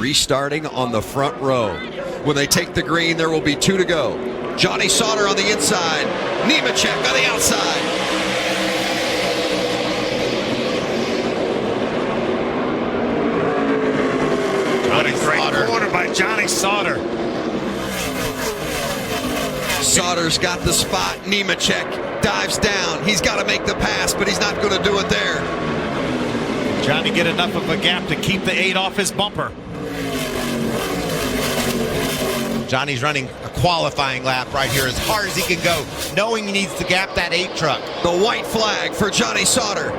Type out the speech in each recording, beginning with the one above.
restarting on the front row. When they take the green, there will be 2 to go. Johnny Sauter on the inside, Nemechek on the outside. What a great corner by Johnny Sauter. Sauter's got the spot. Nemechek dives down. He's got to make the pass, but he's not going to do it there. Johnny get enough of a gap to keep the 8 off his bumper. Johnny's running a qualifying lap right here as hard as he can go, knowing he needs to gap that 8 truck. The white flag for Johnny Sauter.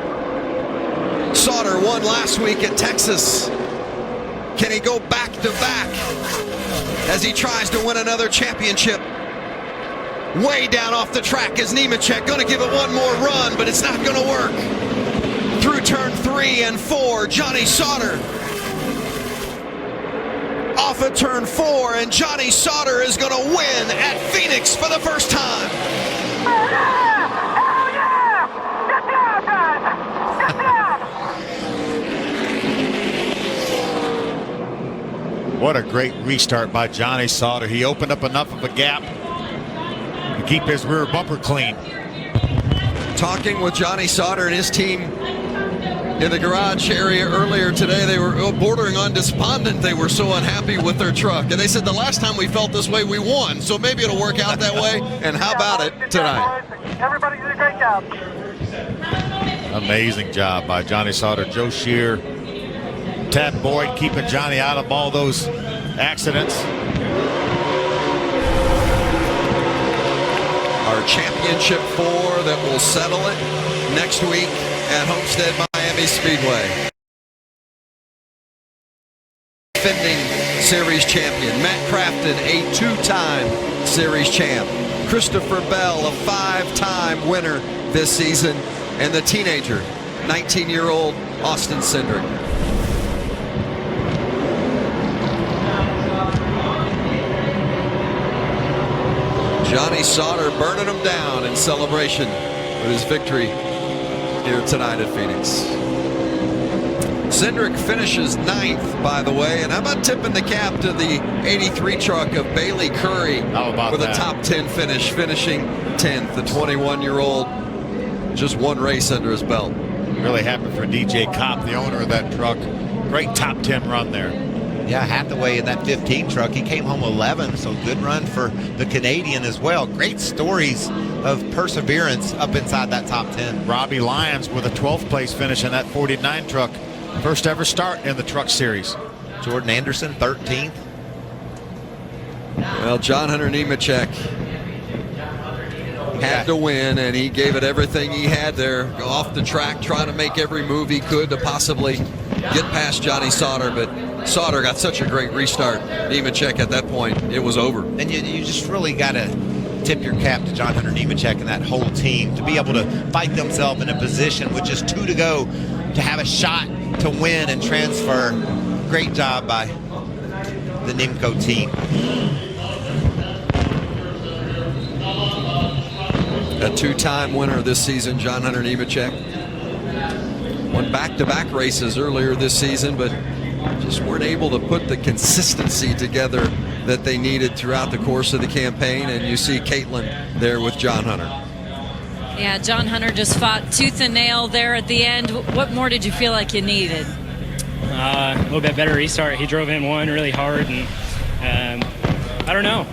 Sauter won last week at Texas. Can he go back to back as he tries to win another championship? Way down off the track is Nemechek, going to give it one more run, but it's not going to work. Through turn 3 and 4, Johnny Sauter off of turn 4, and Johnny Sauter is going to win at Phoenix for the first time. Hell yeah! Get down, guys! Get down! What a great restart by Johnny Sauter. He opened up enough of a gap to keep his rear bumper clean. Talking with Johnny Sauter and his team in the garage area earlier today, they were bordering on despondent. They were so unhappy with their truck. And they said the last time we felt this way, we won. So maybe it'll work out that way. And how about it tonight? Everybody did a great job. Amazing job by Johnny Sauter. Joe Shear, Tad Boyd keeping Johnny out of all those accidents. Our championship 4 that will settle it next week at Homestead Miami Speedway. Defending series champion Matt Crafton, a 2-time series champ. Christopher Bell, a 5-time winner this season. And the teenager, 19-year-old Austin Cindric. Johnny Sauter burning them down in celebration with his victory here tonight at Phoenix. Cindric finishes 9th, by the way, and how about tipping the cap to the 83 truck of Bailey Curry with a top 10 finish, finishing 10th, the 21-year-old, just one race under his belt. Really happy for DJ Kopp, the owner of that truck. Great top 10 run there. Yeah, Hathaway in that 15 truck, he came home 11, so good run for the Canadian as well. Great stories of perseverance up inside that top 10. Robbie Lyons with a 12th place finish in that 49 truck. First ever start in the truck series. Jordan Anderson, 13th. Well, John Hunter Nemechek had to win, and he gave it everything he had there. Go off the track, trying to make every move he could to possibly get past Johnny Sauter, but Sauter got such a great restart. Nemechek at that point, it was over. And you just really got to tip your cap to John Hunter Nemechek and that whole team to be able to fight themselves in a position with just 2 to go to have a shot to win and transfer. Great job by the Nemco team. A 2-time winner this season, John Hunter Nemechek. Won back-to-back races earlier this season, but just weren't able to put the consistency together that they needed throughout the course of the campaign. And you see Caitlin there with John Hunter. Yeah, John Hunter just fought tooth and nail there at the end. What more did you feel like you needed? A little bit better restart. He drove in one really hard, and I don't know.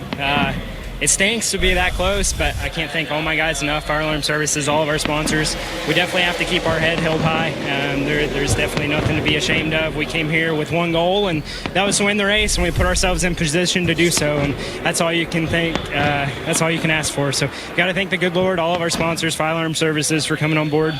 It stinks to be that close, but I can't thank all my guys enough, Fire Alarm Services, all of our sponsors. We definitely have to keep our head held high. There's definitely nothing to be ashamed of. We came here with one goal, and that was to win the race, and we put ourselves in position to do so, and that's all you can think. That's all you can ask for. So got to thank the good Lord, all of our sponsors, Fire Alarm Services, for coming on board,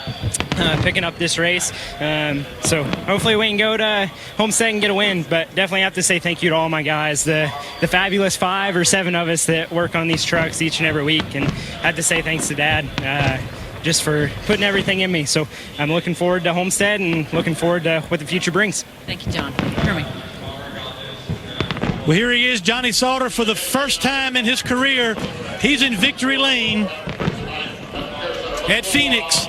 picking up this race. So hopefully we can go to Homestead and get a win, but definitely have to say thank you to all my guys, the fabulous 5 or 7 of us that work on these trucks each and every week, and had to say thanks to Dad just for putting everything in me. So I'm looking forward to Homestead and looking forward to what the future brings. Thank you, John. Hermie. Well, here he is, Johnny Sauter, for the first time in his career. He's in victory lane at Phoenix.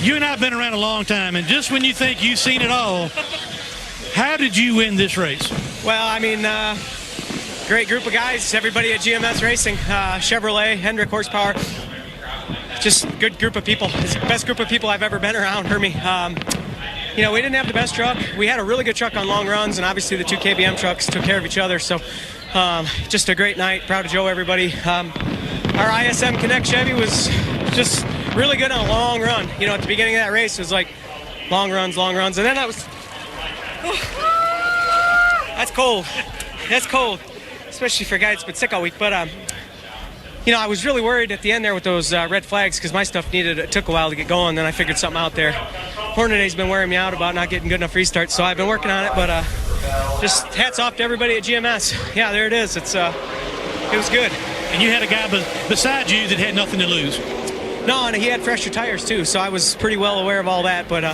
You and I have been around a long time, and just when you think you've seen it all, how did you win this race? Well, I mean, great group of guys, everybody at GMS Racing, Chevrolet, Hendrick Horsepower, just good group of people. It's the best group of people I've ever been around, Hermie. You know, we didn't have the best truck. We had a really good truck on long runs, and obviously the 2 KBM trucks took care of each other. So just a great night. Proud of Joe, everybody. Our ISM Connect Chevy was just really good on a long run. You know, at the beginning of that race, it was like long runs. And then I was... That's cold. That's cold, especially for a guy that's been sick all week. But, you know, I was really worried at the end there with those red flags because my stuff took a while to get going. Then I figured something out there. Hornaday's been wearing me out about not getting good enough restarts, so I've been working on it. But just hats off to everybody at GMS. Yeah, there it is. It was good. And you had a guy beside you that had nothing to lose. No, and he had fresher tires too, so I was pretty well aware of all that. But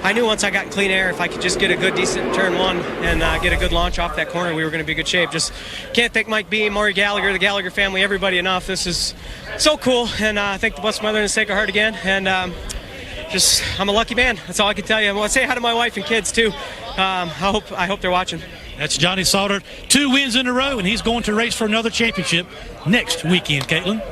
I knew once I got in clean air, if I could just get a good, decent turn one and get a good launch off that corner, we were going to be in good shape. Just can't thank Mike B, Maury Gallagher, the Gallagher family, everybody enough. This is so cool, and I thank the Blessed Mother and Sacred Heart again. And I'm a lucky man. That's all I can tell you. I want to say hi to my wife and kids too. I hope they're watching. That's Johnny Sauter, 2 wins in a row, and he's going to race for another championship next weekend, Caitlin.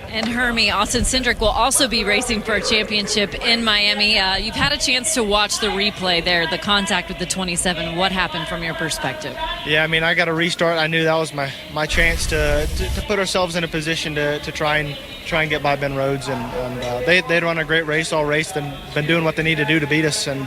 And Hermie, Austin Cindric will also be racing for a championship in Miami. You've had a chance to watch the replay there, the contact with the 27. What happened from your perspective? Yeah, I mean, I got a restart. I knew that was my chance to put ourselves in a position to try and get by Ben Rhodes. And they'd run a great race all race. They've been doing what they need to do to beat us. And,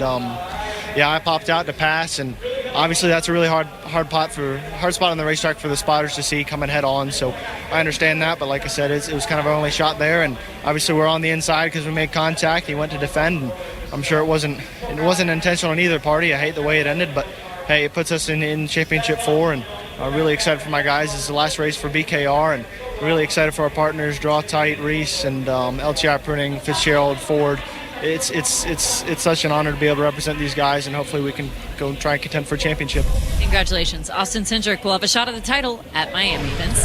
yeah, I popped out to pass. And obviously that's a really hard spot on the racetrack for the spotters to see coming head on. So I understand that. But like I said, it was kind of our only shot there. And obviously we're on the inside because we made contact. He went to defend. And I'm sure it wasn't intentional on either party. I hate the way it ended. But, hey, it puts us in Championship 4. And I'm really excited for my guys. This is the last race for BKR. And really excited for our partners, Draw Tight, Reese, and LTI Pruning, Fitzgerald, Ford. It's such an honor to be able to represent these guys, and hopefully we can go and try and contend for a championship. Congratulations. Austin Cindric will have a shot at the title at Miami, Vince.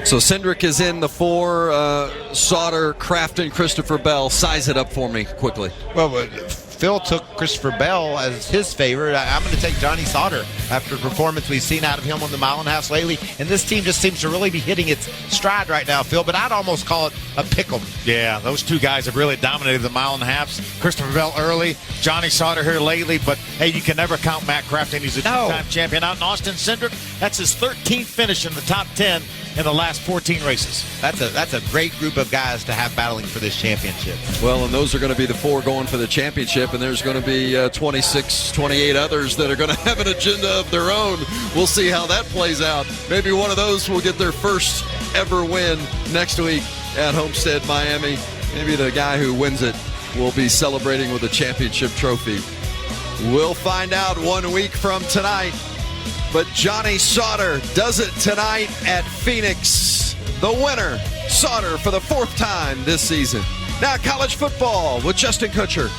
So Cindric is in the 4. Sauter, Crafton, Christopher Bell. Size it up for me quickly. Well, Phil took Christopher Bell as his favorite. I'm going to take Johnny Sauter after the performance we've seen out of him on the mile and a half lately. And this team just seems to really be hitting its stride right now, Phil. But I'd almost call it a pick 'em. Yeah, those 2 guys have really dominated the mile and a halves. Christopher Bell early, Johnny Sauter here lately. But, hey, you can never count Matt Crafton. He's a 2-time champion out in Austin Cindric. That's his 13th finish in the top 10 in the last 14 races. That's a great group of guys to have battling for this championship. Well, and those are going to be the 4 going for the championship, and there's going to be 26, 28 others that are going to have an agenda of their own. We'll see how that plays out. Maybe one of those will get their first ever win next week at Homestead, Miami. Maybe the guy who wins it will be celebrating with a championship trophy. We'll find out 1 week from tonight. But Johnny Sauter does it tonight at Phoenix. The winner, Sauter, for the 4th time this season. Now college football with Justin Kutcher.